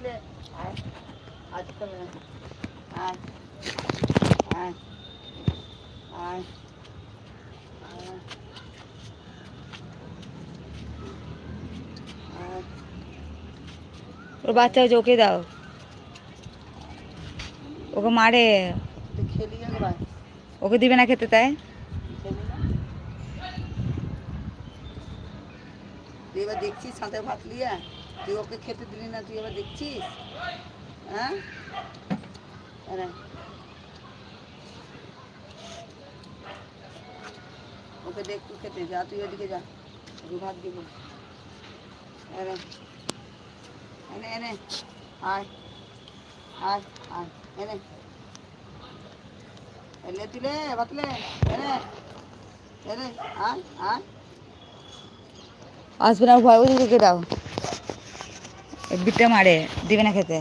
ওর বাচ্চা হচ্ছে, ওকে দাও, ওকে মারে, ওকে দিবে না খেতে। তাই তুই এবার দেখছিস সাঁতার ভাত লিয়া, তুই ওকে খেতে দিলি না, তুই এবার দেখছিস। হ্যাঁ ওকে দেখ, তুই খেতে যা, তুই ওদিকে যা, তুই ভাত দিব। এনে এনে এনে আয় আয় আয়, এনে এনে তুলে ভাতলে, এনে এনে আয় আয়। আসবে না ভয়, ওদিকে দাও, বিটটা মারে, দিবে না খেতে।